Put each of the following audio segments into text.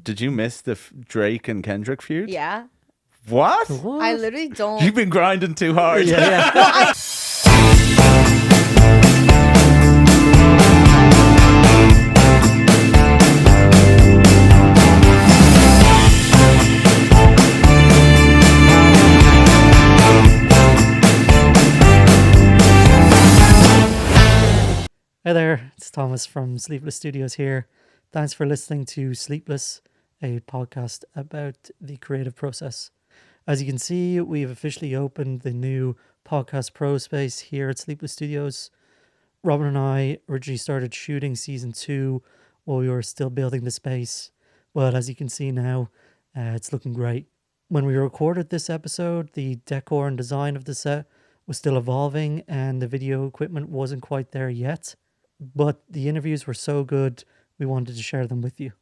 Did you miss the Drake and Kendrick feud? Yeah. What? I literally don't. You've been grinding too hard. Yeah. Hey there, it's Thomas from Sleepless Studios here. Thanks for listening to Sleepless, a podcast about the creative process. As you can see, we've officially opened the new Podcast Pro space here at Sleepless Studios. Robin and I originally started shooting season 2 while we were still building the space. But as you can see now, it's looking great. When we recorded this episode, the decor and design of the set was still evolving and the video equipment wasn't quite there yet. But the interviews were so good, we wanted to share them with you.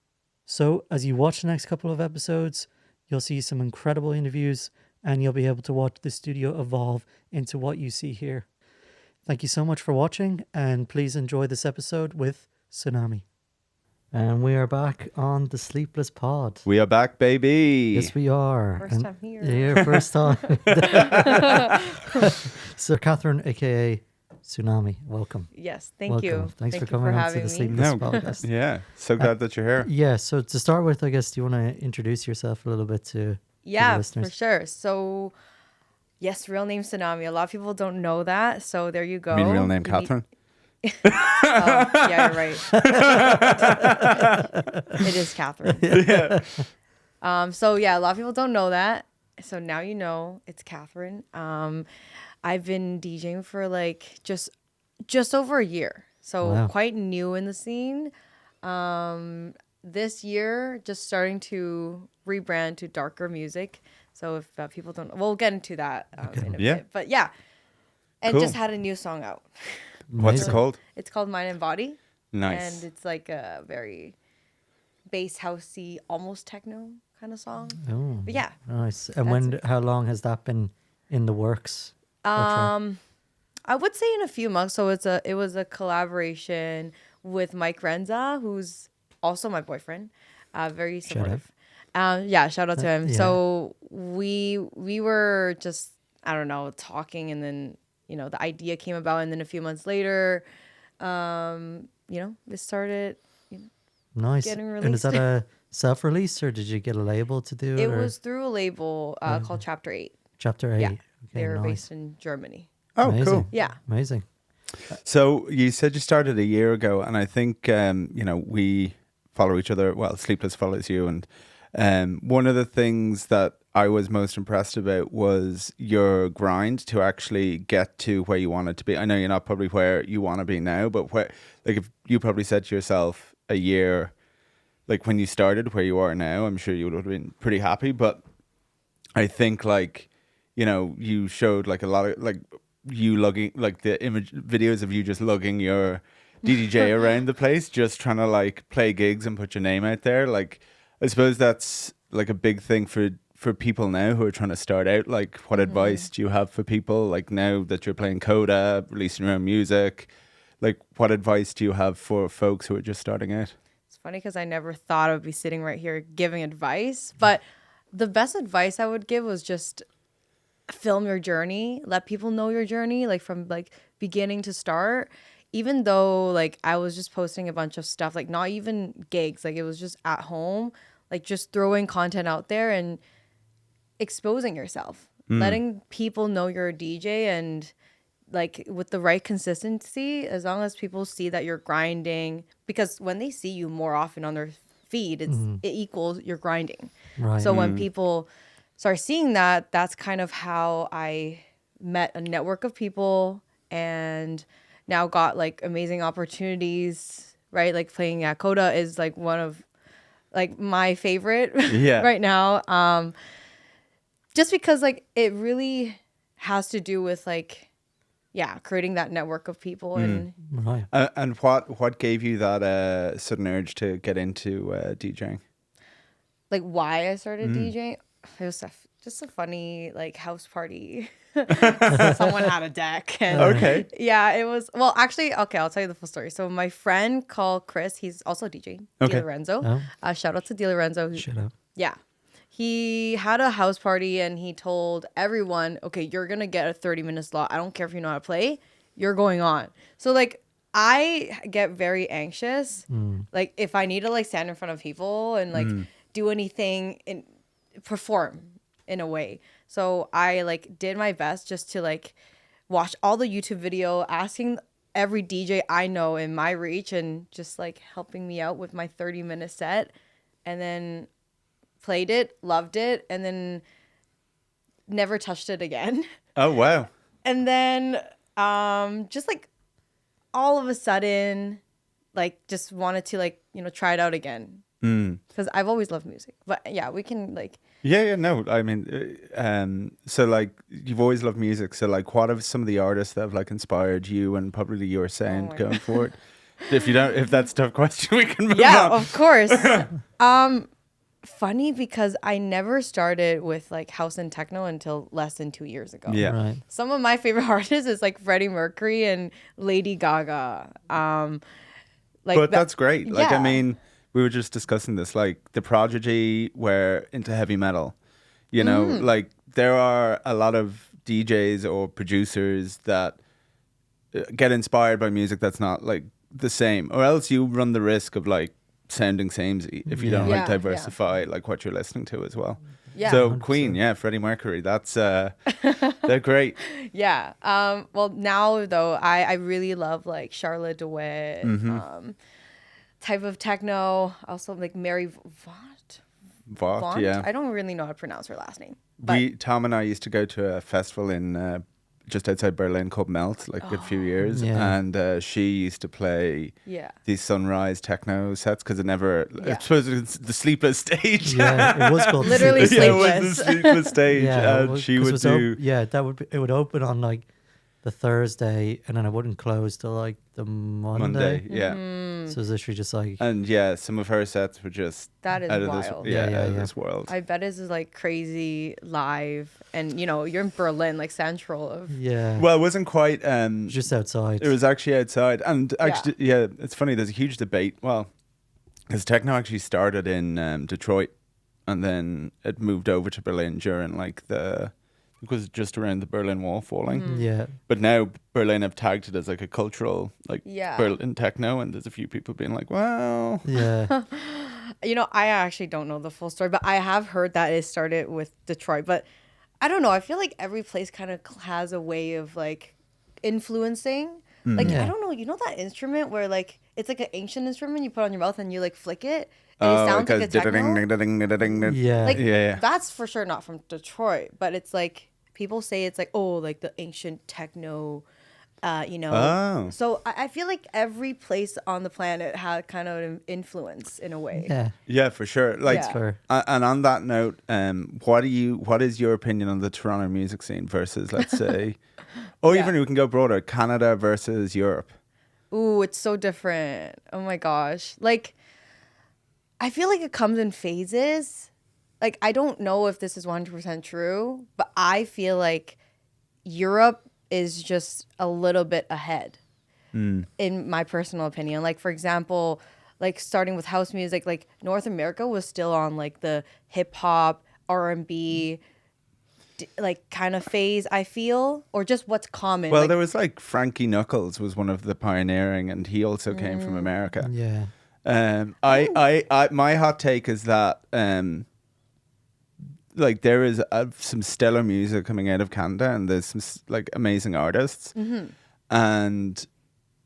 So as you watch the next couple of episodes, you'll see some incredible interviews and you'll be able to watch the studio evolve into what you see here. Thank you so much for watching, and please enjoy this episode with Tsenami. And we are back on the Sleepless Pod. We are back, baby. Yes, we are. First time here. Yeah, first time. So Catherine, aka Tsenami, welcome. Yes, thank Welcome. you. Thanks Thank for you coming on to having the me. Sleepless No. Podcast. Yeah, so glad that you're here. Yeah, so to start with, I guess, do you want to introduce yourself a little bit to Yeah, the for listeners? sure. So, yes, real name Tsenami. A lot of people don't know that. So there you go. I mean, real name You need- Catherine. Yeah, you're right. It is Catherine. Yeah. So yeah, a lot of people don't know that. So now you know it's Catherine. I've been DJing for like just over a year. So Wow. quite new in the scene. This year, just starting to rebrand to darker music. So if people don't, we'll get into that in a Yeah. bit. But yeah, and Cool. just had a new song out. What's it Amazing. called? It's called Mind and Body. Nice. And it's like a very bass housey, almost techno kind of song. Oh, But yeah, nice. And That's how long has that been in the works? that track? I would say in a few months. So it was a collaboration with Mike Renza, who's also my boyfriend. Very Shout out. supportive. Yeah, shout out to him. Yeah. So we were just, I don't know, talking, and then the idea came about, and then a few months later, it started. Nice. getting And is that a self-release, or did you get a label to do it? It or was through a label called Chapter 8. Chapter 8. Yeah, Okay, they were nice. based in Germany. Oh, Amazing. cool. Yeah. Amazing. So you said you started a year ago, and I think we follow each other. Well, Sleepless follows you, and one of the things that I was most impressed about was your grind to actually get to where you wanted to be. I know you're not probably where you want to be now, but if you probably said to yourself a year, like when you started where you are now, I'm sure you would have been pretty happy. But I think you showed like a lot of like you lugging like the image videos of you just lugging your DDJ around the place, just trying to like play gigs and put your name out there. Like I suppose that's like a big thing for people now who are trying to start out. Like what advice do you have for people like now that you're playing Coda, releasing your own music? Like what advice do you have for folks who are just starting out? It's funny because I never thought I would be sitting right here giving advice, but the best advice I would give was just film your journey, let people know your journey, like from like beginning to start. Even though like I was just posting a bunch of stuff, like not even gigs, like it was just at home, like just throwing content out there and exposing yourself, letting people know you're a DJ, and like with the right consistency, as long as people see that you're grinding, because when they see you more often on their feed, it equals you're grinding. Right. So when people start seeing that, that's kind of how I met a network of people and now got like amazing opportunities, right? Like playing at Coda is like one of like my favorite Yeah. right now. Just because like it really has to do with like, creating that network of people and Right. And what gave you that sudden urge to get into DJing? like why I started DJing. It was just a funny like house party. Someone had a deck and Okay. yeah, it was well actually okay, I'll tell you the full story. So my friend called Chris, he's also a DJ, Okay. Di Lorenzo. Oh. Shout out to Di Lorenzo. Shut up. Yeah. He had a house party and he told everyone, okay, you're going to get a 30-minute slot. I don't care if you know how to play. You're going on. So, like, I get very anxious. Like, if I need to, like, stand in front of people and, like, do anything and perform in a way. So, I, like, did my best just to, like, watch all the YouTube video, asking every DJ I know in my reach and just, like, helping me out with my 30-minute set. And then played it, loved it, and then never touched it again. Oh, wow. And then just like all of a sudden, like just wanted to like, you know, try it out again. Because I've always loved music. But yeah, we can like... Yeah, no. I mean, so like you've always loved music. So like, what are some of the artists that have like inspired you and probably your sound my going forward? If that's a tough question, we can move Yeah, on. of course. Funny because I never started with like house and techno until less than 2 years ago. Yeah. Right. Some of my favorite artists is like Freddie Mercury and Lady Gaga. Like But that's great. Like, I yeah. mean, we were just discussing this. Like, the Prodigy were into heavy metal. You know, like there are a lot of DJs or producers that get inspired by music that's not like the same, or else you run the risk of like sounding samey if you don't Yeah, like yeah. diversify like what you're listening to as well. Yeah. So 100%. Queen, yeah, Freddie Mercury, that's they're great. Yeah. Well, now though, I really love like Charlotte DeWitt, type of techno. Also like Mary Vaught. Vaught, yeah. I don't really know how to pronounce her last name. But Tom and I used to go to a festival in just outside Berlin called Melt, like a few years, Yeah. and she used to play yeah. these sunrise techno sets because it never. I Yeah. suppose it's the Sleepless stage. Yeah, it was called Literally Sleepless. Yeah, it was the Sleepless. Sleepless stage, Yeah, it and was- she 'cause it would was do. that would be, it would open on like the Thursday, and then it wouldn't close till like the Monday, yeah, Mm. So it was literally just like and yeah, some of her sets were just That is out of wild. this, Yeah, out of yeah. this world. I bet it's like crazy live, and you know you're in Berlin, like central of. yeah, Well, it wasn't quite. just outside. It was actually outside, and actually, yeah, it's funny. There's a huge debate. Well, because techno actually started in Detroit, and then it moved over to Berlin during like it was just around the Berlin Wall falling. Yeah, But now Berlin have tagged it as like a cultural like Yeah. Berlin techno, and there's a few people being like, well, yeah, You know, I actually don't know the full story, but I have heard that it started with Detroit. But I don't know. I feel like every place kind of has a way of like influencing. Like, Yeah. I don't know. You know that instrument where like it's like an ancient instrument you put on your mouth and you like flick it and it sounds like a techno? yeah. Like Yeah. that's for sure not from Detroit, but it's like people say it's like, oh, like the ancient techno, you know. Oh. So I feel like every place on the planet had kind of an influence in a way. Yeah, Yeah, for sure. Like, Yeah. fair. and on that note, what is your opinion on the Toronto music scene versus, let's say, or Yeah. even we can go broader, Canada versus Europe? Ooh, it's so different. Oh my gosh. Like, I feel like it comes in phases. Like, I don't know if this is 100% true, but I feel like Europe is just a little bit ahead, in my personal opinion. Like, for example, like starting with house music, like North America was still on like the hip hop, R&B, like kind of phase, I feel, or just what's common. Well, like, there was like Frankie Knuckles was one of the pioneering, and he also came from America. Yeah, My hot take is that like there is some stellar music coming out of Canada, and there's some like amazing artists, and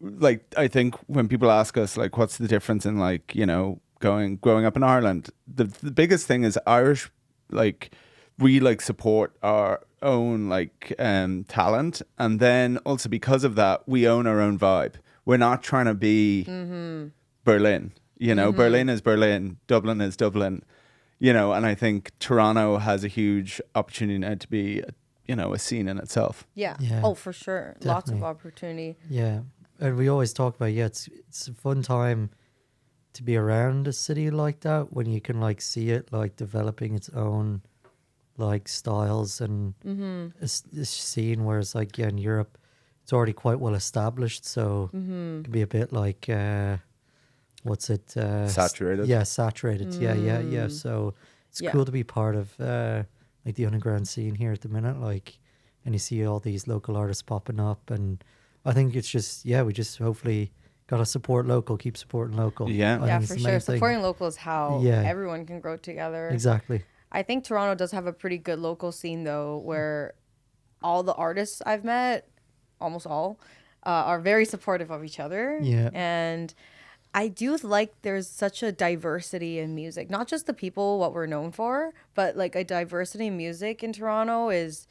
like I think when people ask us like what's the difference in like, you know, growing up in Ireland, the biggest thing is Irish, like we like support our own like talent, and then also because of that we own our own vibe. We're not trying to be Berlin, you know. Berlin is Berlin, Dublin is Dublin, you know, and I think Toronto has a huge opportunity now to be, you know, a scene in itself. yeah. Yeah, Oh, for sure. Lots of definitely. opportunity. yeah. And we always talk about it's a fun time to be around a city like that when you can like see it like developing its own like styles and a scene, whereas like in Europe it's already quite well established, so it can be a bit like what's it Saturated. yeah, saturated. Yeah, so it's Yeah. cool to be part of like the underground scene here at the minute, like, and you see all these local artists popping up, and I think it's just, yeah, we just hopefully gotta support local, keep supporting local. Yeah. I Yeah, think it's for the sure. main thing. Supporting local is how Yeah. everyone can grow together. Exactly. I think Toronto does have a pretty good local scene though, where all the artists I've met, almost all, are very supportive of each other. Yeah. And I do like there's such a diversity in music, not just the people, what we're known for, but like a diversity in music in Toronto it's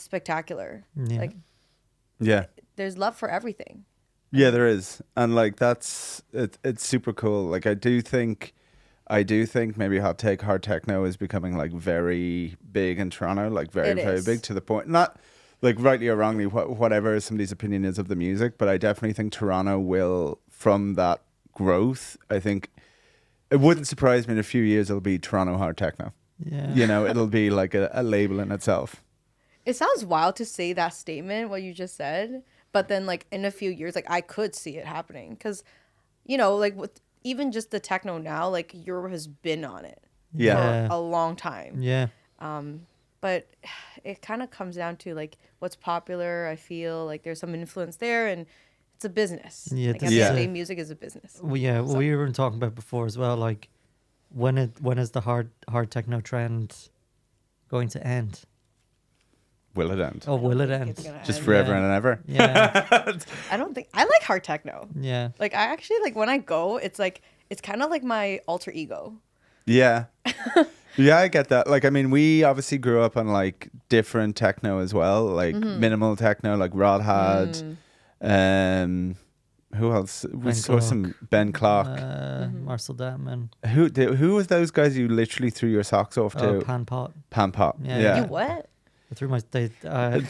spectacular. Yeah. Like Yeah. there's love for everything. Yeah, there is. And like it's super cool. Like I do think maybe hard techno is becoming like very big in Toronto, like very, It very is. big, to the point, not like rightly or wrongly, whatever somebody's opinion is of the music, but I definitely think Toronto will, from that growth, I think it wouldn't surprise me in a few years it'll be Toronto hard techno. Yeah. You know, it'll be like a label in itself. It sounds wild to say that statement, what you just said, but then like in a few years, like I could see it happening because, you know, like with even just the techno now, like Europe has been on it Yeah. for a long time. Yeah. But it kind of comes down to like what's popular. I feel like there's some influence there, and it's a business. Yeah, Like this at the is end of the a- day, music is a business. Well, yeah, well, we were talking about before as well, like when is the hard techno trend going to end? Will it end? Oh, will it think end? it's gonna Just end. forever Yeah. and ever? Yeah. I don't think I like hard techno. Yeah. Like I actually like when I go, it's like it's kind of like my alter ego. Yeah. Yeah, I get that. Like, I mean, we obviously grew up on like different techno as well, like minimal techno, like Rod had. Who else? We Ben saw some Ben Clark. Marcel Datman. Who was those guys you literally threw your socks off Oh, to? Pan Pot. Pan Pop. Yeah. Yeah. You what? I threw my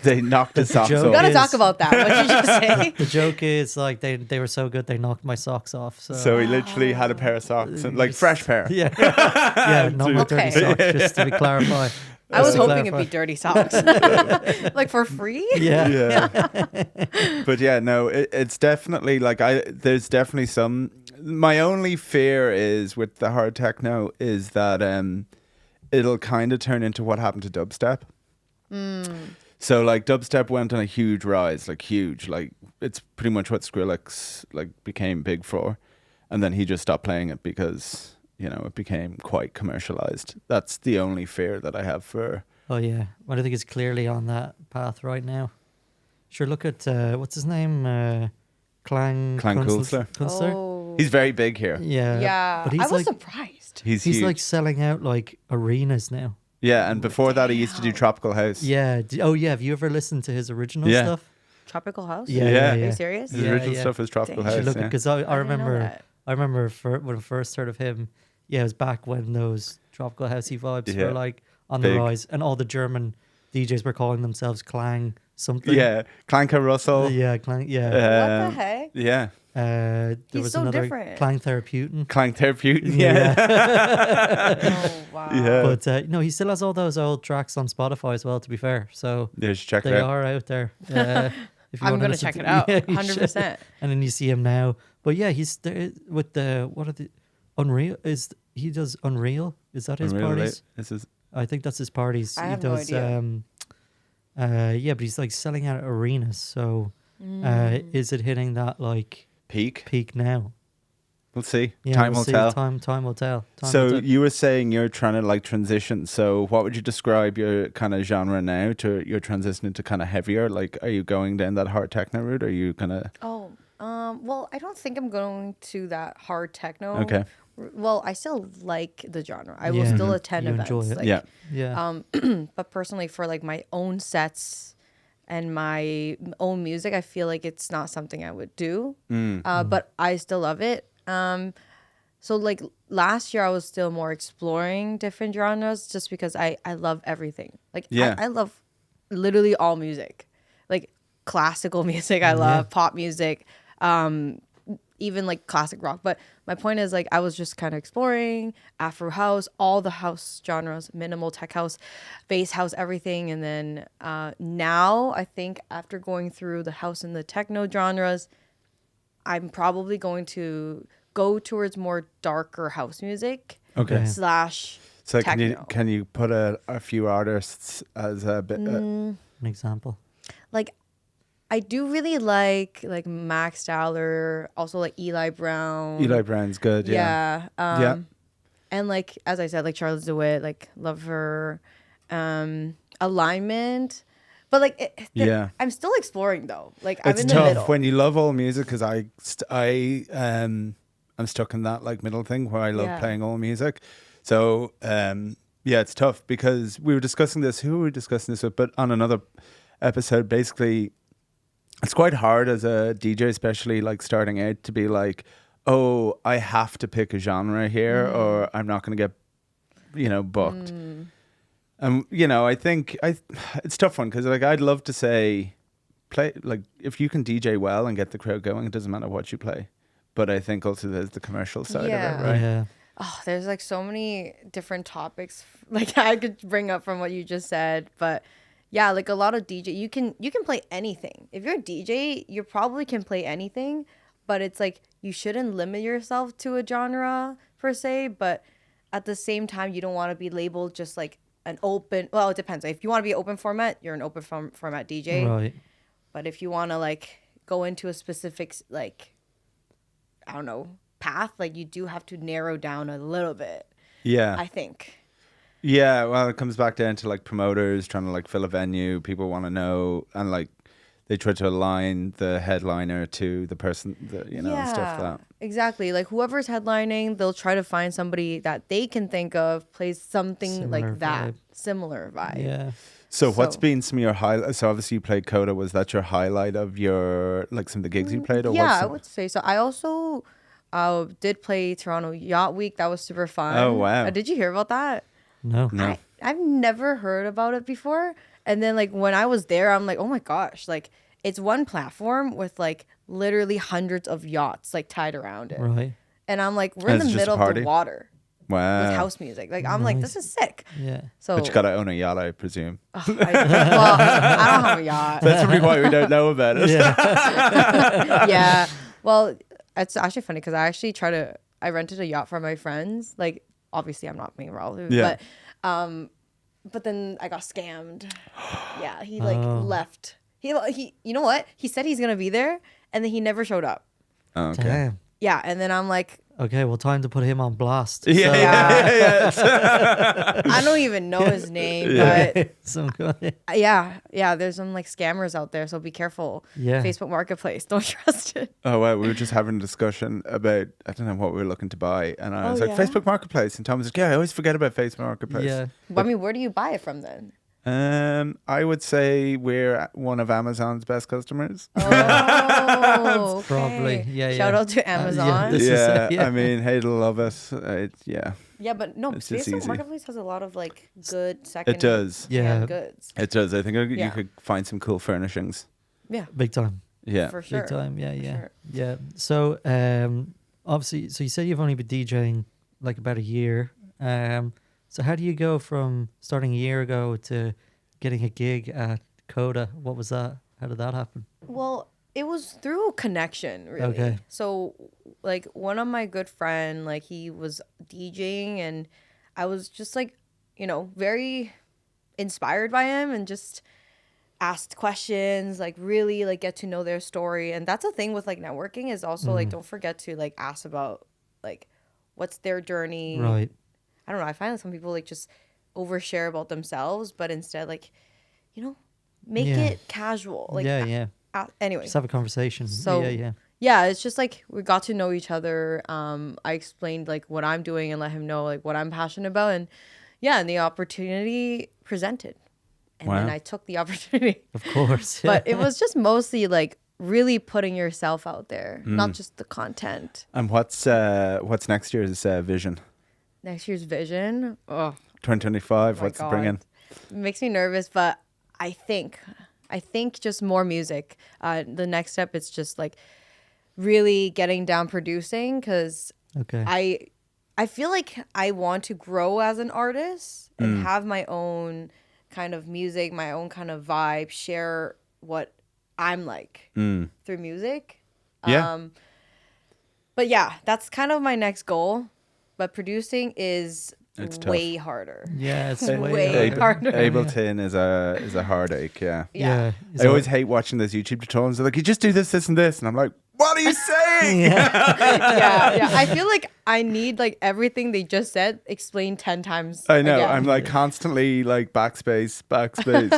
They knocked his socks joke We off. gotta is- talk about that. What did you just say? the joke is like they were so good they knocked my socks off. So, So he literally had a pair of socks, and, like fresh pair. yeah, yeah, not my dirty Okay. socks. Just to be clarified. I was Just to hoping it'd be clarify. dirty socks, like for free. Yeah, Yeah. But yeah, no, it's definitely like there's definitely some. My only fear is with the hard techno is that it'll kind of turn into what happened to dubstep. So like dubstep went on a huge rise, like huge, like it's pretty much what Skrillex like became big for, and then he just stopped playing it because it became quite commercialized. That's the only fear that I have for. Oh yeah, well, I think it's clearly on that path right now. Sure, look at what's his name, Clang Kunstler. Kunstler. Oh, He's very big here. Yeah, yeah. but he's I was like surprised. He's he's huge. like selling out like arenas now. Yeah, and before that, he used to do Tropical House. Yeah. Oh yeah. Have you ever listened to his original Yeah. stuff? Tropical House. Yeah, Yeah. Are you serious? His Yeah, original yeah. stuff was Tropical Dang. You should House. look Yeah. because I didn't know remember that. when I first heard of him. Yeah, it was back when those tropical housey vibes Yeah. were like on Big. the rise, and all the German DJs were calling themselves Clang something. Yeah, Clanker Russell. Yeah, Clang. Yeah. What the heck? Yeah, There He's was so another different. Clang Therapeutin. Clang Therapeutin. Yeah. Oh wow. Yeah. But no, he still has all those old tracks on Spotify as well. To be fair, so You should check it they out. are out there. If you I'm wanna gonna listen check to- it out. Yeah, you 100%. should. And then you see him now. But yeah, he's there with the what are the Unreal? He does Unreal? Is that his Unreal, parties? right? This is I think that's his parties. I He have no does, idea. yeah, but he's like selling out arenas. So, is it hitting that like peak. peak now? We'll see. Yeah, Time we'll will see. tell. Time will tell. Time will So tell. you were saying you're trying to like transition. So what would you describe your kind of genre now to your transitioning to kind of heavier? Like, are you going down that hard techno route? Or are you gonna? Oh, well, I don't think I'm going to that hard techno. Okay. Well, I still like the genre. I will Yeah. still attend You events. enjoy it. Like, Yeah. yeah, But personally, for like my own sets and my own music, I feel like it's not something I would do. But I still love it. So like last year, I was still more exploring different genres just because I love everything. Like Yeah. I love literally all music, like classical music. I love pop music. even like classic rock. But my point is like I was just kind of exploring Afro house, all the house genres, minimal tech house, bass house, everything. And then now I think after going through the house and the techno genres, I'm probably going to go towards more darker house music. Okay. Slash So techno. can you put a few artists as a bit? An example. Like I do really like Max Dowler, also like Eli Brown. Eli Brown's good. Yeah. Yeah. Yeah. And like as I said, like Charlotte DeWitt, like love her. Alignment. But like Yeah. I'm still exploring though. Like It's I'm in the tough middle. when you love all music because I'm stuck in that like middle thing where I love Yeah. playing all music. So yeah, it's tough because we were discussing this. Who were we discussing this with? But on another episode, basically, it's quite hard as a DJ, especially like starting out, to be like, oh, I have to pick a genre here, or I'm not going to get, booked. I think it's a tough one because like I'd love to say, play like if you can DJ well and get the crowd going, it doesn't matter what you play. But I think also there's the commercial side Yeah. of it, right? Yeah. Oh, there's like so many different topics like I could bring up from what you just said, but yeah, like a lot of DJ, you can play anything. If you're a DJ, you probably can play anything, but it's like you shouldn't limit yourself to a genre per se, but at the same time, you don't want to be labeled just like an open. Well, it depends. If you want to be open format, you're an open format DJ. Right. But if you want to like go into a specific like I don't know path, like you do have to narrow down a little bit. Yeah. I think. Yeah, well, it comes back down to like promoters trying to like fill a venue. People want to know, and like they try to align the headliner to the person, and stuff like that. Exactly. Like whoever's headlining, they'll try to find somebody that they can think of plays something Similar like that, vibe. similar vibe. Yeah. So what's So- been some of your highlights? So obviously you played Coda. Was that your highlight of your like some of the gigs you played? Or Yeah, what's I some- would say so. I also did play Toronto Yacht Week. That was super fun. Oh, wow. Did you hear about that? No. No. I've never heard about it before. And then like when I was there, I'm like, oh my gosh, like it's one platform with like literally hundreds of yachts like tied around it. Right. And I'm like, we're in And the it's just a middle of party? the water Wow. with house music. Like I'm like, this is sick. Yeah. So But you gotta own a yacht, I presume. well, I don't have a yacht. That's probably why we don't know about it. Yeah. Yeah. Well, it's actually funny because I rented a yacht for my friends. Like obviously I'm not being relevant, Yeah. but then I got scammed. Yeah, he like Oh. left. He you know what? He said he's gonna be there, and then he never showed up. Oh, okay. Damn. Yeah, and then I'm like, Okay, well, time to put him on blast. Yeah, So- yeah. I don't even know his name, Some guy. but yeah, there's some like scammers out there, so be careful. Yeah. Facebook Marketplace, don't trust it. Oh wow, we were just having a discussion about I don't know what we were looking to buy, and I was like yeah? Facebook Marketplace, and Tom was like, yeah, I always forget about Facebook Marketplace. Yeah. I mean, where do you buy it from then? I would say we're one of Amazon's best customers. Oh, okay. Probably. Yeah, Shout yeah. out to Amazon. This is Yeah, yeah. I mean, hey, to love it. Yeah, Yeah, but no, It's just Facebook easy. Marketplace has a lot of like good second. does. Yeah. goods. it does. I think you Yeah. could find some cool furnishings. Yeah, Big time. Yeah, for sure. Big time. Yeah, yeah. sure. Yeah. So, obviously, so you said you've only been DJing like about a year. So how do you go from starting a year ago to getting a gig at Coda? What was that? How did that happen? Well, it was through connection, really. Okay. So, like, one of my good friend, like, he was DJing, and I was just, like, very inspired by him and just asked questions, like, really, like, get to know their story. And that's the thing with, like, networking is also, like, don't forget to, like, ask about, like, what's their journey. Right. I don't know. I find that some people, like, just overshare about themselves, but instead, like, make Yeah. it casual. Like, yeah. Anyway. Just have a conversation. So- yeah. Yeah, it's just like we got to know each other. I explained like what I'm doing and let him know like what I'm passionate about, and and the opportunity presented, and then Wow. I took the opportunity. Of course. But it was just mostly like really putting yourself out there, not just the content. and what's next year's vision? Next year's vision, oh 2025. my What's God. it bringing? It makes me nervous, but I think just more music. The next step is just like really getting down producing because Okay. I feel like I want to grow as an artist and have my own kind of music, my own kind of vibe, share what I'm like through music. Yeah. But yeah, that's kind of my next goal. But producing is It's tough. way harder. Yeah, it's Way way harder. Ableton is a heartache. Yeah. Yeah. I always hate watching those YouTube tutorials. They're like, you just do this, this, and this, and I'm like, what are you saying? yeah. I feel like I need like everything they just said explained 10 times. I know. again. I'm like constantly like backspace,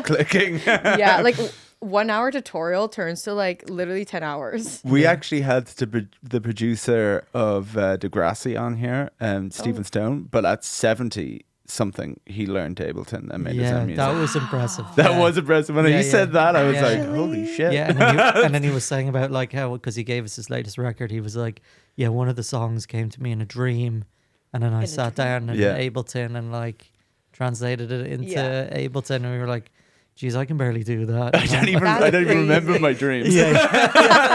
clicking. Yeah, like 1 hour tutorial turns to like literally 10 hours. We actually had the producer of Degrassi on here, Stephen Stone, but at 70 something, he learned Ableton and made his own music. that was impressive. That was impressive. When Yeah, he said that, I was Yeah. like, Actually? holy shit. Yeah, and then he was saying about like how, because he gave us his latest record, he was like, yeah, one of the songs came to me in a dream, and then I sat down in Yeah. Ableton and like translated it into Yeah. Ableton, and we were like, geez, I can barely do that. I don't even That's remember crazy. my dreams.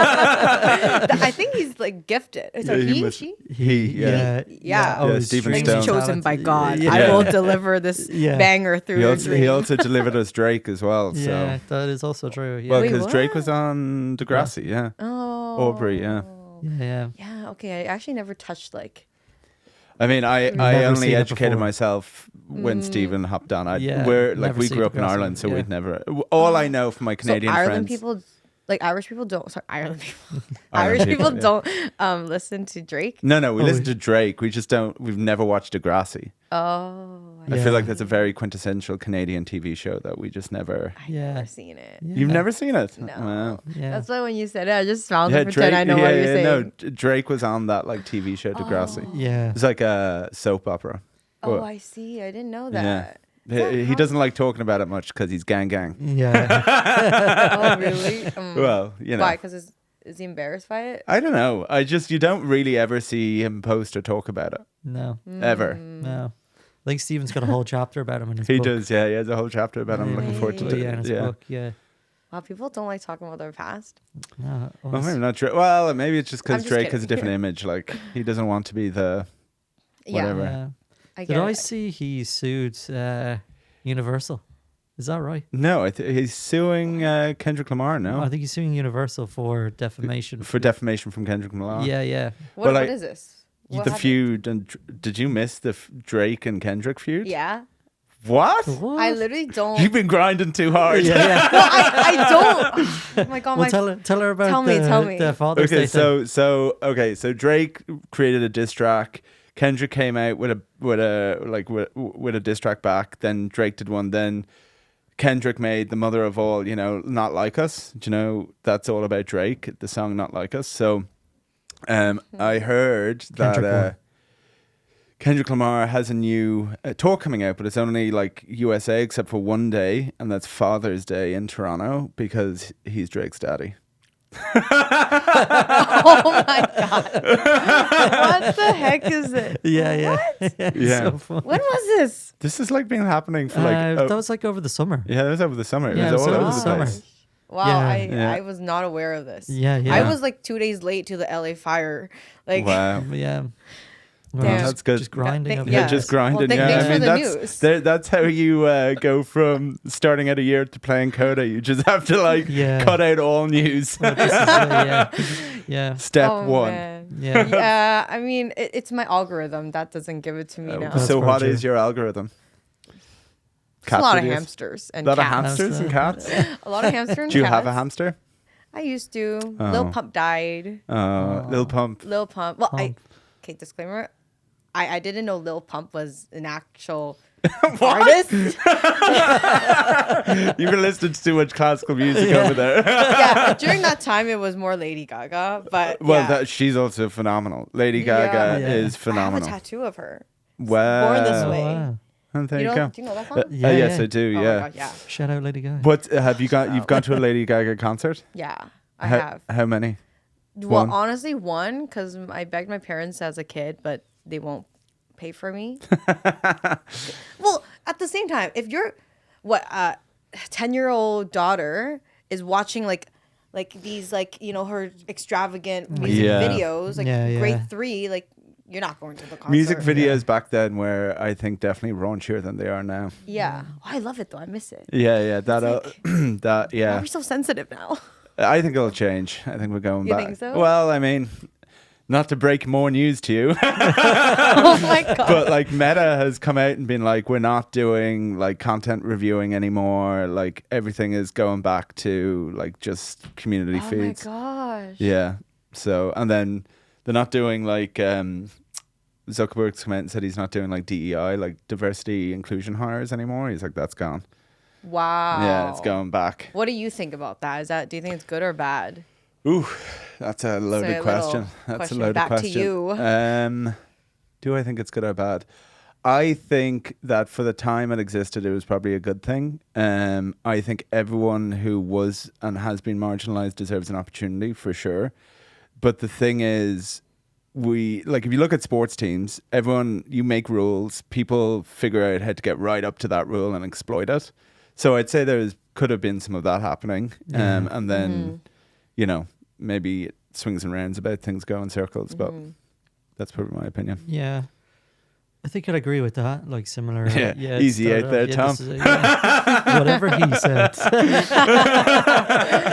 I think he's like gifted. So Yeah, he he, must- she? Yeah. Yeah. Oh, Yeah, he's Stephen extremely Stone. He's chosen by talented. God. Yeah. I will deliver this Yeah. banger through He your also, dream. he also delivered us Drake as well. Yeah, So, that is also true. Yeah, well, Wait, because Drake what? was on Degrassi, yeah. Oh. Aubrey, yeah. yeah. Yeah, okay. I actually never touched like. I mean, I Never seen only it educated before. myself when Stephen hopped on. Yeah, we're like never we seen grew up in Degrassi, Ireland, so yeah. we'd never. All I know from my Canadian so Ireland friends. people, like Irish people don't. Sorry, Ireland people. Ireland Irish people people, don't listen to Drake. No, we Oh, listen to Drake. We just don't. We've never watched Degrassi. Oh, I Yeah. feel like that's a very quintessential Canadian TV show that we just never. I've Yeah. never seen it. You've never seen it? No. Wow. Yeah. That's why when you said it, I just smiled and pretend I know what you're saying. No, Drake was on that like TV show Degrassi. Yeah. It's like a soap opera. Oh, But- I see. I didn't know yeah. that. He doesn't like talking about it much because he's gang. Yeah. Oh, really? Well, you know. Why? Because is he embarrassed by it? I don't know. You don't really ever see him post or talk about it. No. Ever. No. I think Stephen's got a whole chapter about him in his He book. does, yeah. He has a whole chapter about him. I'm looking forward to Oh, it. yeah, in his book, yeah. Wow, people don't like talking about their past. No, Well, maybe not Drake. Well, maybe it's just I'm because just Drake has a kidding. different image. Like, he doesn't want to be the whatever. yeah. I Did get I it. see he sued Universal? Is that right? No, he's suing Kendrick Lamar I now think he's suing Universal for defamation. for defamation from Kendrick Lamar. Yeah, yeah. What, Well, what I- is this? What The happened? feud. And did you miss the Drake and Kendrick feud? Yeah. What? What? I literally don't. You've been grinding too hard. Yeah, yeah. No, I don't. Oh my god, Well, my tell her about Tell me, the, tell me. the Father's Okay, Day thing. so Drake created a diss track. Kendrick came out with a diss track back. Then Drake did one. Then Kendrick made the mother of all, Not Like Us. Do you know that's all about Drake? The song Not Like Us. So, I heard that Kendrick won. Kendrick Lamar has a new tour coming out, but it's only like USA except for one day, and that's Father's Day in Toronto because he's Drake's daddy. Oh my god. What the heck is it? Yeah, yeah. What? It's Yeah. so fun. When was this? This has like been happening for like that was like over the summer. yeah, it was over the summer. Yeah, it was all over the summer. place. Wow, Yeah. Yeah. I was not aware of this. Yeah, yeah. I was like 2 days late to the LA fire. Like Wow. Yeah. Well, Damn. That's good. Just grinding. Yeah, of yeah, Yeah, it. just grinding. Well, yeah, thanks I for mean the news. that's how you go from starting out a year to playing Coda. You just have to like Yeah. cut out all news. This is, yeah. Yeah. Step oh, one. man. Yeah. Yeah, I mean, it's my algorithm that doesn't give it to me now. That's So very what true. is your algorithm? It's a lot of videos? hamsters and A lot of cats. hamsters and cats. A lot of hamster and Do you cats. have a hamster? I used to. Oh. Lil Pump died. Lil Pump. Lil Pump. Well, Pump. okay, disclaimer. I didn't know Lil Pump was an actual artist. You've been listening to too much classical music over there. Yeah, during that time it was more Lady Gaga, but Well, yeah. she's also phenomenal. Lady Yeah. Gaga Yeah. is I have a phenomenal. tattoo of her. Wow. Born This Oh, Way. wow. And there You you, know, go. do you know that song? Yeah, yes, yeah. I do. Oh my Yeah. God, yeah. Shout out Lady Gaga. But you've gone to a Lady Gaga concert? Yeah, I have. How many? Well, One? honestly, one, because I begged my parents as a kid, but they won't pay for me. Well, at the same time, if your 10-year-old daughter is watching like like these like her extravagant music Yeah. videos, like Yeah, yeah. grade 3, like you're not going to the concert. Music videos back then were, I think, definitely raunchier than they are now. Yeah. Oh, I love it though. I miss it. Yeah, that like- that Why yeah. are we so sensitive now? I think it'll change. I think we're going You back. think so? Well, I mean, not to break more news to you, Oh my god. but like Meta has come out and been like, we're not doing like content reviewing anymore. Like everything is going back to like just community oh feeds. my gosh. Yeah. So, and then they're not doing like Zuckerberg's come out and said he's not doing like DEI, like diversity inclusion hires anymore. He's like, that's gone. Wow. Yeah, it's going back. What do you think about that? Do you think it's good or bad? Ooh, that's a loaded little question. That's question a loaded back to question. you. Do I think it's good or bad? I think that for the time it existed, it was probably a good thing. I think everyone who was and has been marginalized deserves an opportunity for sure. But the thing is, if you look at sports teams, you make rules, people figure out how to get right up to that rule and exploit it. So I'd say could have been some of that happening. Yeah. And then, maybe it swings and roundabouts, things go in circles, but that's probably my opinion. Yeah. I think I'd agree with that. Like similar. Yeah, it easy started out there, off- Tom. Whatever he said.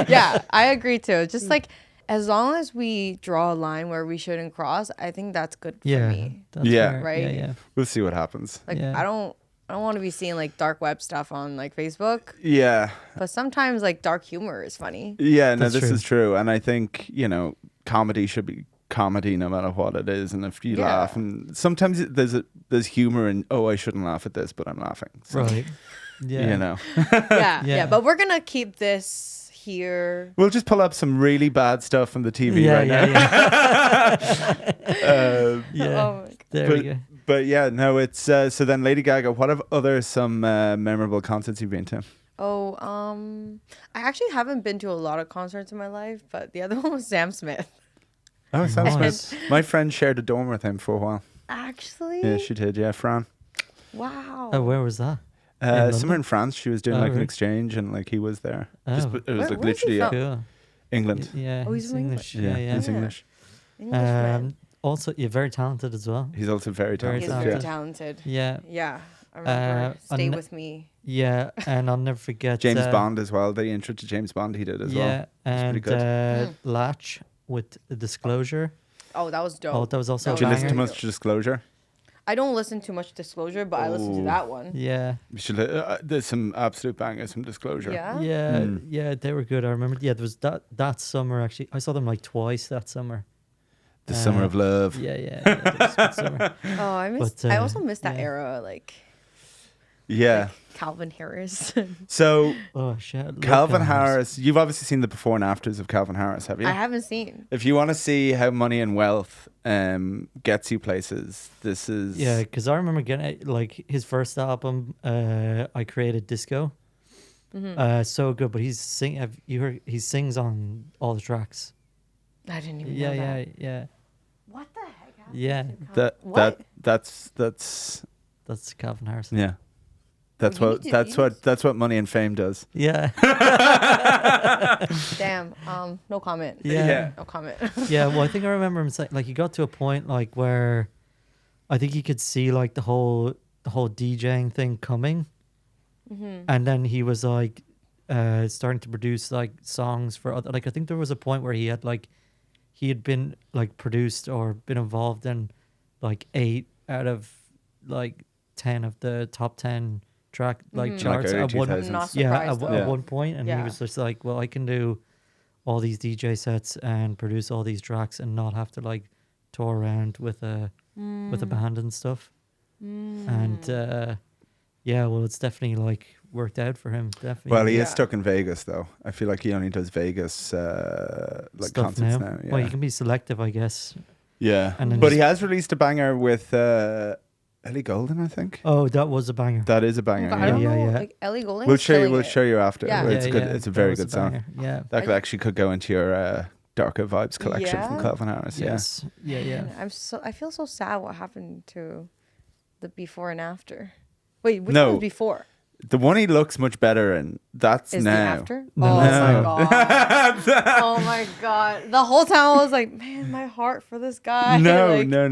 Yeah, I agree too. Just like as long as we draw a line where we shouldn't cross, I think that's good for Yeah. me. That's Yeah. fair. Right? Yeah, yeah. We'll see what happens. Like Yeah. I don't want to be seeing like dark web stuff on like Facebook, Yeah. but sometimes like dark humor is funny. Yeah, no, That's this true. is true. And I think, comedy should be comedy no matter what it is. And if you Yeah. laugh, and sometimes there's humor in, I shouldn't laugh at this, but I'm laughing. So, Right. Yeah. Yeah, Yeah. But we're gonna keep this here. We'll just pull up some really bad stuff from the TV Yeah, right yeah, now. yeah. Yeah. Oh my God. There we go. But yeah, no, it's so then Lady Gaga, what have some memorable concerts you've been to? Oh, I actually haven't been to a lot of concerts in my life, but the other one was Sam Smith. Oh, Sam Nice. Smith. My friend shared a dorm with him for a while. Actually, Yeah, she did. Yeah, Fran. wow. Oh, where was that? Somewhere London? in France. She was doing Oh, like an really? exchange, and like he was there. Oh. It was Where- like where's he literally from? Cool. England. Yeah. Oh, he's he's from English. Yeah, Yeah, he's Yeah. English. Englishman. Also, you're very talented as well. He's also very Very He's talented. very Yeah. talented. Yeah. Yeah, I remember. Stay and- with me. Yeah. And I'll never forget James Bond as well. The intro to James Bond he did as well. Yeah. pretty And good. Latch with the Disclosure. Oh, that was dope. Oh, that was also Did you a listen to banger. much Disclosure? I don't listen to much Disclosure, but I listened to Oh. that one. Yeah. You should. There's some absolute bangers from Disclosure. Yeah. Yeah. Mm. Yeah. They were good. I remember. Yeah. There was that summer actually. I saw them like twice that summer. The Summer of Love. Yeah. Yeah. Yeah. That was a good summer. Oh, I missed. But, I also missed that yeah. era, like Yeah. Calvin Harris. So Oh shit. Love Calvin Guns. Harris, you've obviously seen the before and afters of Calvin Harris, have you? I haven't seen. If you want to see how money and wealth gets you places, this is Yeah, because I remember getting it, like his first album. I created Disco. So good, but he sings on all the tracks. I didn't even Yeah, know yeah, that. yeah, What the heck? happened yeah. to Calvin? that What? that's That's Calvin Harris. yeah. That's you what need to- that's what money and fame does. Yeah, Damn. No comment. yeah, No comment. yeah. Well, I think I remember him saying like he got to a point like where I think he could see like the whole DJing thing coming, and then he was like starting to produce like songs for other. Like I think there was a point where he had been like produced or been involved in like 8 out of like 10 of the top 10 track like charts early at one 2000s. Not yeah surprised. at, though. at one point, and he Yeah. was just like, well, I can do all these DJ sets and produce all these tracks and not have to like tour around with a band and stuff. And yeah, well, it's definitely like worked out for him. Definitely. Well, he Yeah. is stuck in Vegas though. I feel like he only does Vegas like Stuff concerts now. Yeah. Well, you can be selective, I guess. yeah. and then But just- he has released a banger with Ellie Goulding, I think. Oh, that was a banger. That is a banger. But I don't Yeah, know. yeah. Like Ellie Goulding. We'll is show you. killing We'll it. show you after. Yeah. It's Yeah, good. yeah, It's a that very was good song. banger. Yeah. That could actually could go into your darker vibes collection from Yeah? Calvin Harris. Yes. Yeah. Yeah. Man, I feel so sad. What happened to the before and after? Wait, which No. one was before? The one he looks much better in, that's Is now. the after? No, Oh that's my god. Oh my god. The whole time I was like, man, my heart for this guy. No, like, no.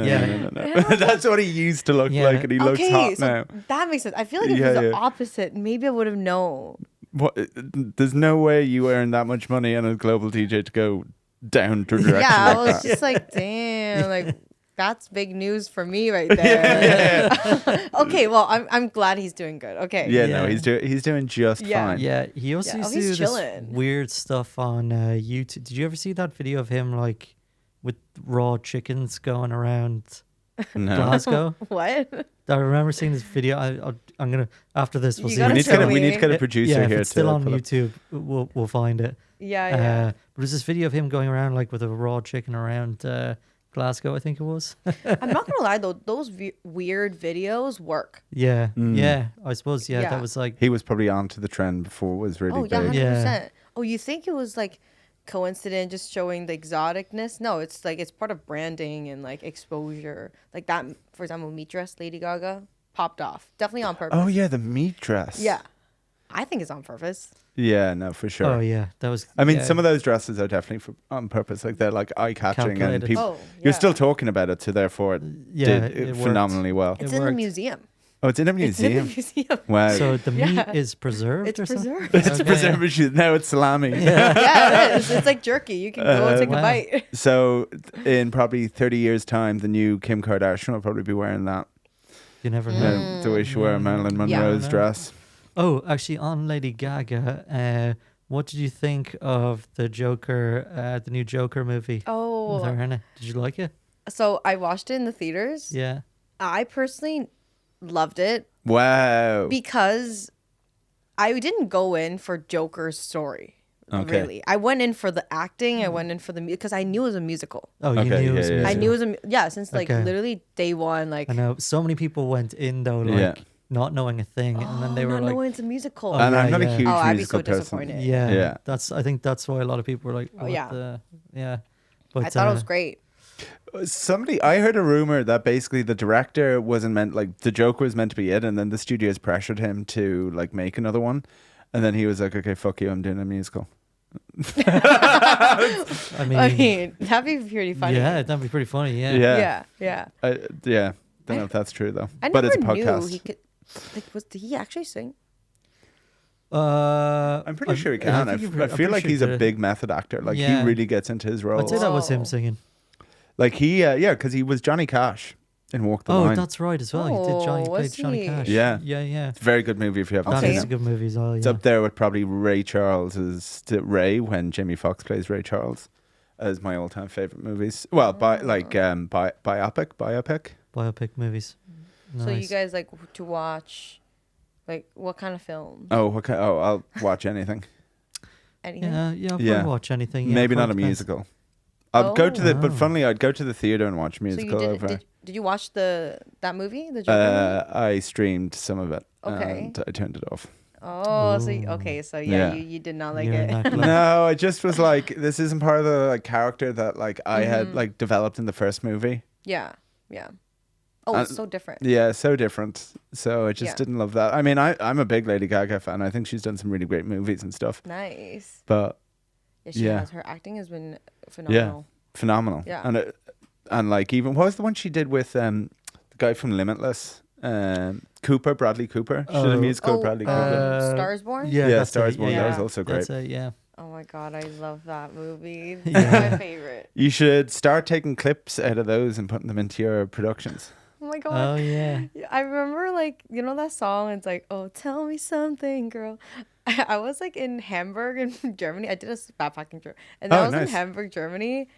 Yeah. That's what he used to look Yeah. like, and he looks okay, hot so now. that makes sense. I feel like if Yeah, it was the yeah. opposite, maybe I would have known. What? There's no way you earn that much money on a global DJ to go down to direction Yeah, I like was that. just like, damn, like that's big news for me right there. Okay, well, I'm glad he's doing good. Okay. Yeah, Yeah. no, he's doing just Yeah. fine. Yeah, he also Yeah. used Oh, to he's do chilling. this weird stuff on YouTube. Did you ever see that video of him like with raw chickens going around No. Glasgow? What? I remember seeing this video. I'm gonna after this we'll You see. gotta We need, to show get a, we me. need to get a producer yeah, here if it's still to on pull up. YouTube, we'll find it. Yeah. But there's this video of him going around like with a raw chicken around Glasgow, I think it was. I'm not gonna lie though, those weird videos work. Yeah, Mm. yeah. I suppose yeah, Yeah. that was like He was probably onto the trend before it was really Oh yeah, big. 100%. Oh, you think it was like coincident, just showing the exoticness? No, it's like it's part of branding and like exposure. Like that, for example, Meat Dress Lady Gaga popped off, definitely on purpose. Oh yeah, the meat dress. Yeah, I think it's on purpose. Yeah, no, for sure. oh yeah, that was. I mean, yeah. some of those dresses are definitely on purpose. Like they're like eye catching, and Calculated. people. Oh, You're yeah. still talking about it, so therefore it Yeah, did it worked. phenomenally well. It's It in the worked. museum. Oh, it's in a It's in the museum. museum. Wow. So the Yeah. meat is preserved. It's or something? preserved. it's Okay. preserved. Now it's salami. Yeah, it is. It's like jerky. You can go and take wow. a bite. So in probably 30 years' time, the new Kim Kardashian will probably be wearing that. You never know. The way she wore Marilyn Mm. Yeah. Monroe's No. dress. Oh, actually, on Lady Gaga, what did you think of the Joker, the new Joker movie with Oh, her in it? Did you like it? so I watched it in the theaters. Yeah. I personally loved it Wow. because I didn't go in for Joker's story. Okay. Really, I went in for the acting. I went in for the because I knew it was a musical. Oh, you Okay, knew it was yeah, yeah, I musical. knew it was since like Okay. literally day one. Like I know so many people went in though, like Yeah. not knowing a thing, and then they were not like, knowing it's a musical. Oh, And I'm yeah, not yeah. a huge Oh, I'd be musical so person. disappointed. yeah, Yeah. I think that's why a lot of people were like, Oh, what yeah. the, yeah. But I thought it was great. I heard a rumor that basically the director wasn't meant, like the Joker was meant to be it, and then the studios pressured him to like make another one, and then he was like, okay, fuck you, I'm doing a musical. I mean, I mean, that'd be pretty funny. yeah, that'd be pretty funny. Yeah. Yeah. Yeah. Don't know if that's true though. I But never it's a knew podcast. he could. Like, did he actually sing? I'm pretty sure he can. I think I'm feel pretty like sure he's he a did it. big method actor. Like Yeah. he really gets into his I'd roles. say that was him Oh. singing. Like he, yeah, because he was Johnny Cash in Walk the Oh, Line. that's right as well. He did Johnny, Oh, played was Johnny he? Cash. Yeah. yeah. It's a very good movie if you haven't That Okay. seen is it. a good movie as well. It's Yeah. up there with probably Ray Charles' Ray when Jamie Foxx plays Ray Charles as my all-time favorite movies. Well, biopic. Biopic movies. Nice. So you guys like to watch, like what kind of films? Oh, okay. Oh, I'll watch anything. Anything? Yeah, yeah. I'll Yeah. probably watch anything. Yeah, Maybe not a probably depends. musical. I'll go to but Oh. funnily, I'd go to the theater and watch a So you musical over. did you watch that movie, the Joker movie? I streamed some of it. Okay. And I turned it off. Oh, so Ooh. okay, so Yeah. you did not like You're it. not gonna- No, I just was like, this isn't part of the like character that like I had like developed in the first movie. Yeah. Oh, it's And- so different. Yeah, so different. So I just Yeah. didn't love that. I mean, I'm a big Lady Gaga fan. I think she's done some really great movies and stuff. Nice. But Yeah, she Yeah. has. Her acting has been phenomenal. phenomenal. Yeah. And like even what was the one she did with the guy from Limitless? Cooper, Bradley Cooper. She did a Oh. musical with Bradley Cooper. Stars Born? Yeah, Yeah, that's Stars it, Born, Yeah, that was also great. That's it, yeah. Oh my god, I love that movie. Yeah. That's my favorite. You should start taking clips out of those and putting them into your productions. Oh my god. Oh yeah. Yeah, I remember like that song. It's like, oh, tell me something, girl. I was like in Hamburg in Germany. I did a backpacking trip, and I Oh, was nice. in Hamburg, Germany,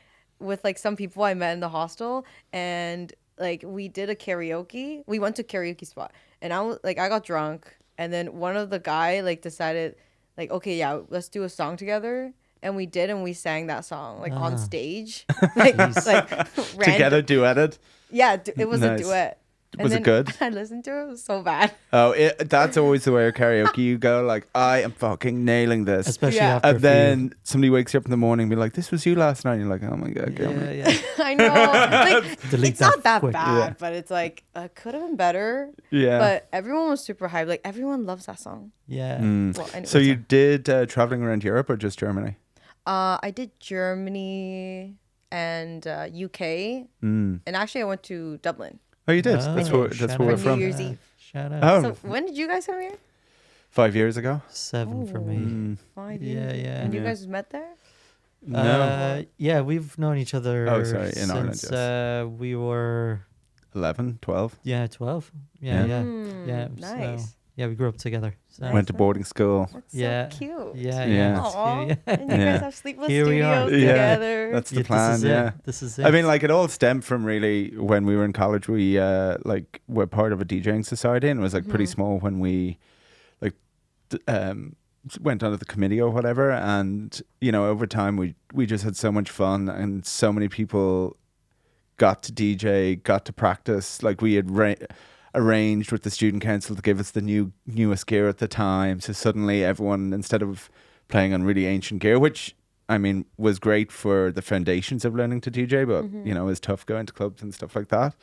with like some people I met in the hostel, and like we did a karaoke. We went to a karaoke spot, and I got drunk, and then one of the guy like decided like, okay, yeah, let's do a song together. And we did, and we sang that song like on stage, like Jeez. like Together, random. duetted. Yeah, it was Nice. a duet. And Was it then good? I listened to it. It was so bad. Oh, that's always the way of karaoke. You go like, I am fucking nailing this. Especially Yeah. after And a few. then somebody wakes you up in the morning and be like, this was you last night. And you're like, oh my God, Cameron. Yeah, yeah. I know. Like, Delete it's not that that quick. bad, Yeah. but it's like could have been better. Yeah. But everyone was super hyped. Like everyone loves that song. Yeah. Well, anyway, So you did traveling around Europe or just Germany? I did Germany and UK, and actually I went to Dublin Oh, you did. Oh, that's shout where we're out. For from. New Year's Eve. Shout out. Oh, So when did you guys come here? 5 years ago. 7 for me. 5 Yeah, years. yeah. And you Yeah. guys met there? No. Yeah, we've known each other Oh, sorry, in Ireland, since yes. we were 11, 12. 12. Yeah, Yeah. yeah. Nice. So, yeah, we grew up together. So. Nice. Went to boarding school. That's Yeah. so cute. Yeah, Yeah. yeah. Aw, Yeah. and you Yeah. guys have Sleepless Here we are. Studios Yeah. together. That's the Yeah, plan, this is yeah. It. This is it. I mean, like, it all stemmed from really when we were in college. We like were part of a DJing society, and it was like pretty small when we like went onto the committee or whatever. And over time, we just had so much fun, and so many people got to DJ, got to practice. Like we had arranged with the student council to give us the newest gear at the time. So suddenly, everyone, instead of playing on really ancient gear, which I mean, was great for the foundations of learning to DJ, but it was tough going to clubs and stuff like that.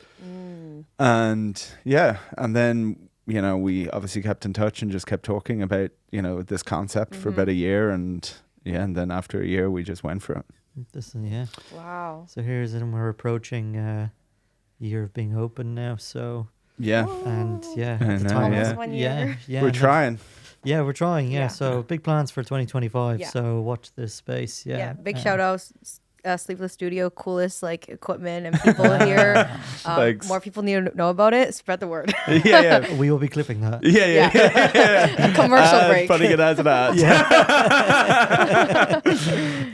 And yeah, and then we obviously kept in touch and just kept talking about this concept for about a year, and then after a year we just went for it. This is, yeah. Wow. So here's it, and we're approaching a year of being open now. So Yeah, and yeah, I at the know, time, yeah. Almost 1 year. yeah. we're and trying. Yeah, we're trying. Yeah. Yeah. So big plans for 2025. Yeah. So watch this space. Yeah. Yeah. Big shout outs. Sleepless Studio, coolest like equipment and people here. Thanks. More people need to know about it. Spread the word. Yeah. We will be clipping that. Yeah. Commercial break. Putting it as an ad.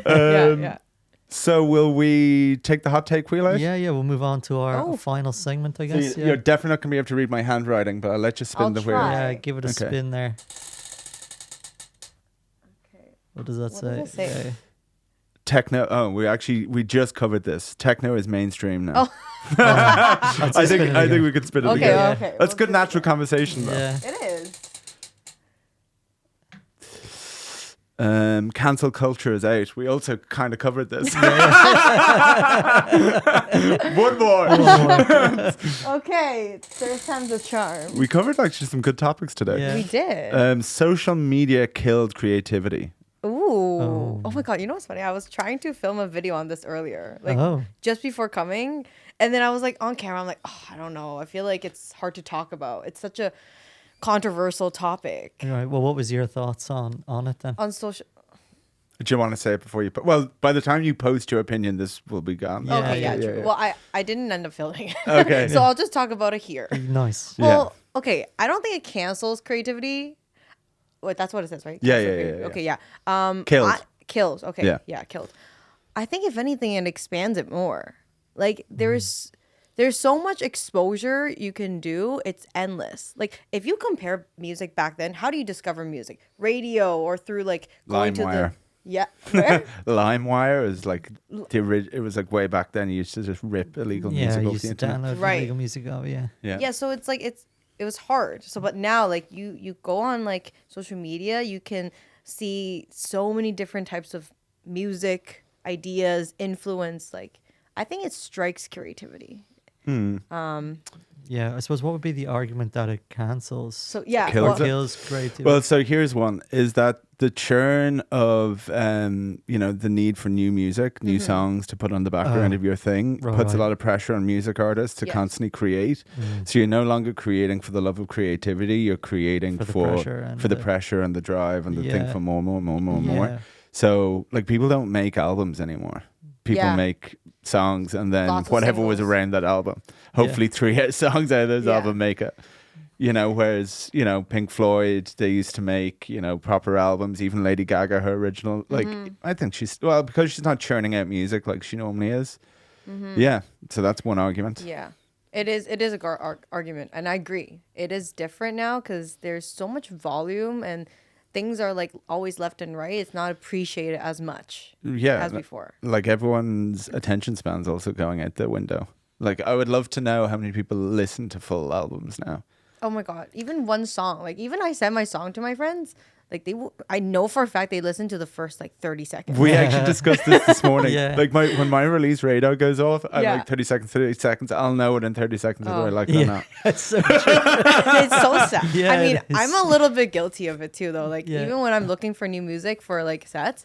Yeah. So will we take the hot take wheel out? Yeah, we'll move on to our Oh. final segment, I So guess. you're definitely not going to be able to read my handwriting, but I'll let you spin I'll the wheel. try. Yeah, give it a Okay. spin there. Okay. What does that What say? does it say? Techno. Oh, we just covered this. Techno is mainstream now. Oh. I'd say I spin think it I think again. we could spin it Okay. again. Yeah. Okay. That's we'll good do natural it. conversation though. Yeah. It is. Cancel culture is out. We also kind of covered this. One more. Okay. Third time's a charm. We covered actually some good topics today. Yeah. We did. Social media killed creativity. Ooh. Oh my God. You know what's funny? I was trying to film a video on this earlier, like Oh. just before coming. And then I was like on camera. I'm like, oh, I don't know. I feel like it's hard to talk about. It's such a controversial topic All right. Well, what was your thoughts on it then? on social. Do you want to say it before you? Well, by the time you post your opinion, this will be gone. Yeah, Okay, yeah, yeah, true. Well, I didn't end up filming it. Okay. So I'll just talk about it here. Nice. Well, okay. I don't think it cancels creativity. Wait, that's what it says, right? Yeah, Cancel yeah, creativity. yeah. Okay, yeah. Kills. Kills. Okay. Yeah. Yeah, killed. I think if anything, it expands it more. Like there's so much exposure you can do. It's endless. Like if you compare music back then, how do you discover music? Radio or through like going to the LimeWire. yeah. Where? LimeWire is like it was like way back then. You used to just rip illegal Yeah, music you off used the to internet. download Right. illegal music. Oh, yeah. Yeah, so it's like it was hard. So but now like you go on like social media, you can see so many different types of music, ideas, influence. Like I think it strikes creativity. Yeah, I suppose what would be the argument that it cancels? So yeah, Kills well, it. Kills creativity. Well, so here's one: is that the churn of the need for new music, new songs to put on the background Oh, of your thing right, puts a right. lot of pressure on music artists to Yes. constantly create. So you're no longer creating for the love of creativity; you're creating For the for pressure and the the- pressure and the drive and the thing Yeah. for more. Yeah. So like people don't make albums anymore. People Yeah. make songs and then Lots of whatever was singles. around that album. Hopefully 3 songs out of this Yeah. album make it. Whereas, Pink Floyd, they used to make, proper albums. Even Lady Gaga, her original, like, I think because she's not churning out music like she normally is. Yeah. So that's one argument. yeah. It is a argument, and I agree. It is different now because there's so much volume and things are like always left and right. It's not appreciated as much Yeah. as before. Like everyone's attention span's also going out the window. Like, I would love to know how many people listen to full albums now. Oh my God. Even one song. Like, even I send my song to my friends. Like, I know for a fact they listen to the first, like, 30 seconds. We actually discussed this morning. Yeah. Like, when my release radar goes off, I'm Yeah. like 30 seconds, I'll know within 30 seconds whether I like it or Yeah, not. that's so true. It's so sad. Yeah, I mean, it is. I'm a little bit guilty of it too, though. Like, Yeah. even when I'm looking for new music for, like, sets,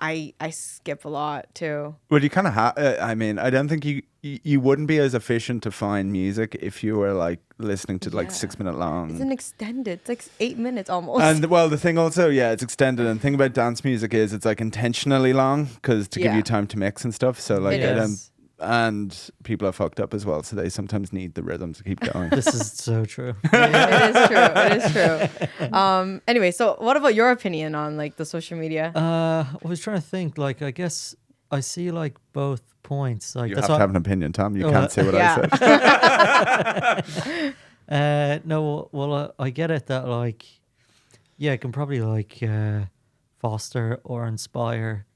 I skip a lot too. Well, you kind of have. I mean, I don't think you wouldn't be as efficient to find music if you were like listening to like Yeah. 6 minute long. It's an extended. It's like 8 minutes almost. And well, the thing also, yeah, it's extended. And the thing about dance music is it's like intentionally long because to give Yeah. you time to mix and stuff. So like, It I don't. is. And people are fucked up as well, so they sometimes need the rhythm to keep going. This is so true. It is true. It is true. Anyway, so what about your opinion on like the social media? I was trying to think. Like, I guess I see like both points. Like, You that's have to what, have an opinion, Tom. You Oh, can't say what yeah. I said. No, well, I get it that like, yeah, it can probably like foster or inspire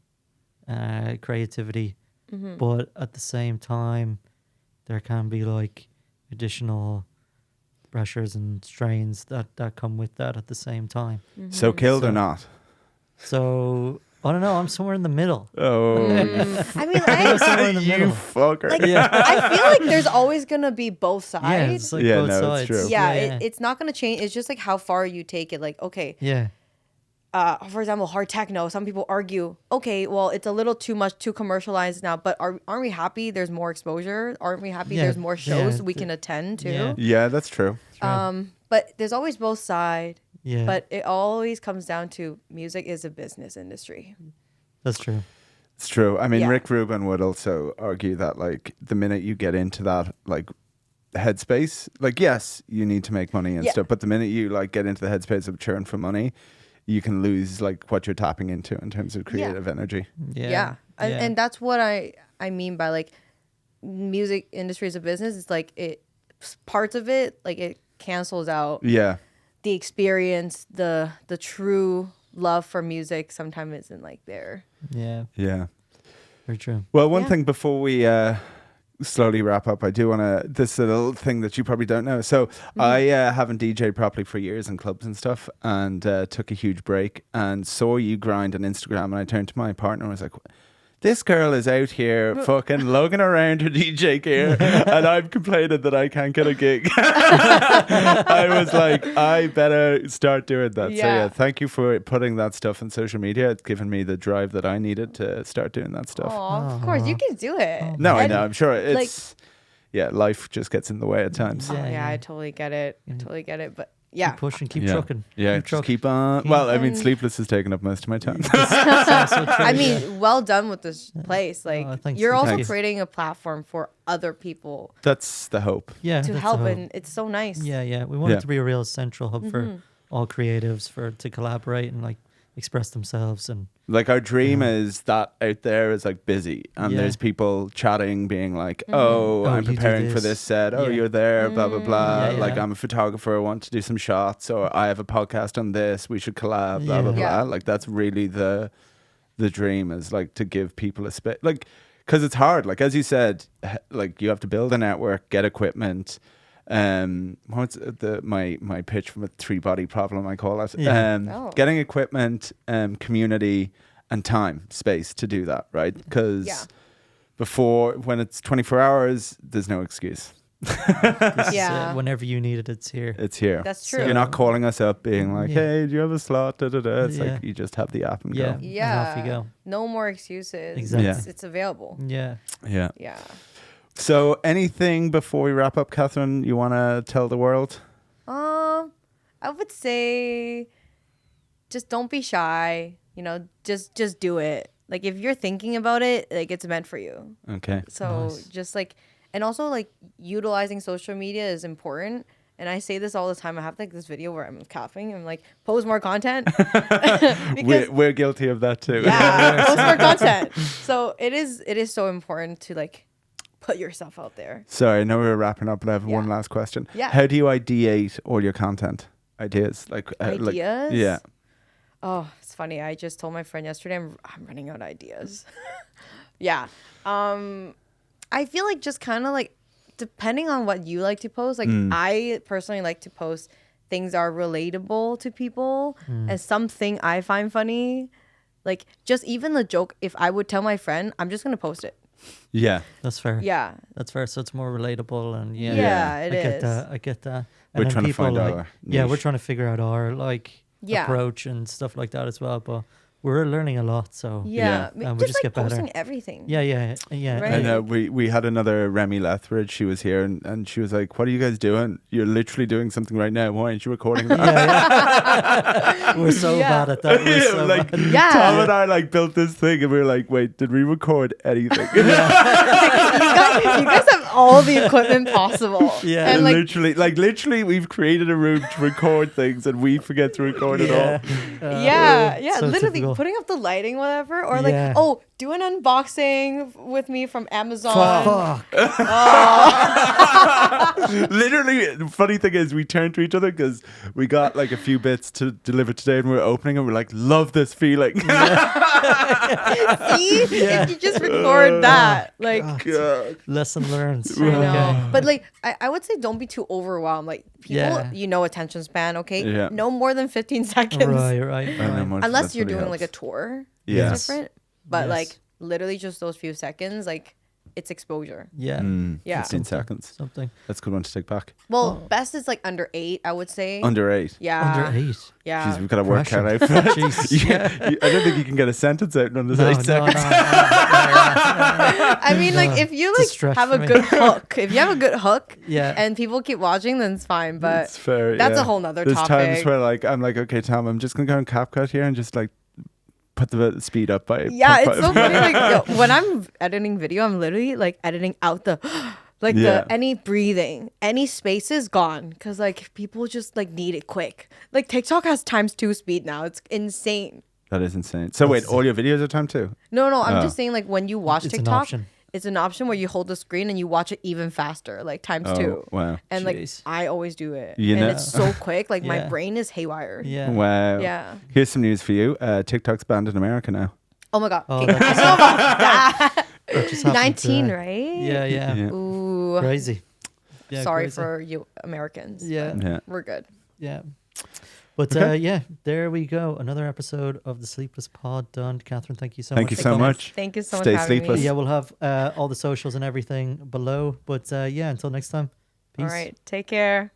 creativity, but at the same time, there can be like additional pressures and strains that come with that at the same time. So killed or So- not? So I don't know. I'm somewhere in the middle. Oh, I mean, Somewhere in the you middle. fucker. like, Yeah. I feel like there's always gonna be both Yeah, sides. it's like Yeah, both no, it's sides. true. Yeah, yeah. it's not gonna change. It's just like how far you take it. Like, okay, yeah. for example, hard techno. Some people argue, okay, well, it's a little too much, too commercialized now. But aren't we happy? There's more exposure. Aren't we happy? Yeah, There's more shows yeah, we can attend to. yeah. Yeah, that's true. But there's always both sides. Yeah, But it always comes down to music is a business industry. that's true. It's true. I mean, Yeah. Rick Rubin would also argue that, like, the minute you get into that, like, headspace, like, yes, you need to make money and Yeah. stuff, but the minute you, like, get into the headspace of churn for money, you can lose, like, what you're tapping into in terms of creative energy. Yeah, And that's what I mean by like music industry is a business. It's like parts of it, like it cancels out Yeah. the experience, the true love for music sometimes isn't like there. yeah, Yeah. very true. Well, one Yeah. thing before we slowly wrap up, I do want to, this little thing that you probably don't know. So I haven't DJed properly for years in clubs and stuff, and took a huge break and saw you grind on Instagram, and I turned to my partner and was like, this girl is out here fucking lugging around her DJ gear and I'm complaining that I can't get a gig. I was like, I better start doing that. So Yeah. yeah, thank you for putting that stuff on social media. It's given me the drive that I needed to start doing that stuff. Oh, of course you can do it. No, I And- know. I'm sure it's like- yeah. Life just gets in the way at times. Oh, Yeah, yeah, yeah. I totally get it. Yeah. Totally get it. But yeah. Keep pushing, keep yeah. trucking. Yeah, keep just trucking. keep on. Keep- Well, I mean, And- Sleepless has taken up most of my time. I mean, well done with this place. Like thanks. you're also Thank you. creating a platform for other people That's the hope. Yeah, to that's help, the hope. and it's so nice. Yeah, yeah. We want Yeah. it to be a real central hub for all creatives to collaborate and like express themselves and Like our dream is that out there is like busy, and Yeah. there's people chatting, being like, Mm-hmm. "Oh, Oh, I'm you do preparing for this." this set. Oh, Yeah. you're there. Blah blah blah. Yeah, Like yeah. I'm a photographer. I want to do some shots, or I have a podcast on this. We should collab. Blah blah Yeah. blah. Yeah. Like that's really the dream is like to give people a space. Like because it's hard. Like as you said, like you have to build a network, get equipment. What's my pitch from a 3-body problem? I call it. Yeah. Oh. Getting equipment, community, and time, space to do that, right? Because Yeah. before, when it's 24 hours, there's no excuse. this is, Yeah. whenever you need it, it's here. It's here. That's So- true. You're not calling us up being like, Yeah. hey, do you have a slot? Da, da, da. It's Yeah. like you just have the app and Yeah. go. Yeah. And off you go. No more excuses. Exactly. Yeah. It's available. Yeah. Yeah. Yeah. So anything before we wrap up, Catherine, you want to tell the world? I would say just don't be shy. You know, just do it. Like if you're thinking about it, like it's meant for you. Okay. So Nice. just like, and also like utilizing social media is important. And I say this all the time. I have like this video where I'm coughing. I'm like, post more content. because We're guilty of that too. yeah, post more content. So it is so important to like put yourself out there. Sorry, I know we're wrapping up, but I have Yeah. one last question. Yeah. How do you ideate all your content? Ideas? Like Ideas? yeah. Oh, it's funny. I just told my friend yesterday I'm running out of ideas. Yeah. I feel like just kind of like depending on what you like to post, like I personally like to post things that are relatable to people and something I find funny. Like just even the joke, if I would tell my friend, I'm just gonna post it. Yeah. That's fair. Yeah. That's fair. So it's more relatable, and Yeah, I it get is. that. I get that. We're And then trying to people find like, our yeah, we're niche. trying to figure out our Yeah. approach and stuff like that as well. But we're learning a lot, so Yeah. and we Just just like get better. posting everything. Yeah. Right. And we had another Remy Lethbridge. She was here and she was like, "What are you guys doing? You're literally doing something right now. Why aren't you recording that?" We're so Yeah. bad at that. We're so like bad. Yeah. Tom and I like built this thing and we were like, "Wait, did we record anything?" you guys have all the equipment possible. Yeah. And like, literally, we've created a room to record things and we forget to record it all. yeah, so literally typical. putting up the lighting, whatever, or Yeah. like, oh, do an unboxing with me from Amazon. Fuck. Literally, the funny thing is, we turned to each other because we got like a few bits to deliver today, and we were opening, and we're like, "Love this feeling." See, if you just record that, like, God. Lesson learned. I know. Okay. But like, I would say don't be too overwhelmed. Like people, Yeah. attention span. Okay, Yeah. no more than 15 seconds, Right. I know, Martha, unless that's you're really doing like a helps. tour. Yes. It's different. But Yes. like, literally just those few seconds, like, it's exposure. Yeah. Yeah. 15 seconds. Something. That's a good one to take back. Well, best is like under 8, I would say. Under 8. Yeah. Under 8. Yeah. Jeez, we've got to work Pressure. out. I Jesus. I don't think you can get a sentence out in under 8 seconds. I mean, like, if you It's a like stretch have for a me. good hook, if you have a good hook, Yeah. and people keep watching, then it's fine. But It's fair. that's yeah. a whole nother There's times topic. where like I'm like, okay, Tom, I'm just gonna go on CapCut here and just like put the speed up by. yeah, 0.5. it's so funny. Like, when I'm editing video, I'm literally like editing out the like Yeah. the any breathing, any spaces gone, because like people just like need it quick. Like TikTok has ×2 speed now. It's insane. That is insane. So wait, all your videos are time too? No, I'm Oh. just saying, like, when you watch It's an TikTok, option. it's an option where you hold the screen and you watch it even faster, like ×2. Oh, wow. And like Jeez. I always do it, You and know- it's so quick. Like my Yeah. brain is haywire. Yeah. Wow. Yeah. Here's some news for you. TikTok's banned in America now. Oh my god. Oh, Okay, that's- I know about that. That just happened 19, today. right? Yeah. Yeah. Ooh. Crazy. Yeah, Sorry crazy. for you Americans. Yeah. Yeah. We're good. Yeah. But Okay. yeah, there we go. Another episode of the Sleepless Pod done. Catherine, thank you so Thank much. you for so coming. much. Thank you so Stay much for having sleepless. me. Yeah, we'll have all the socials and everything below. But yeah, until next time. Peace. All right. Take care.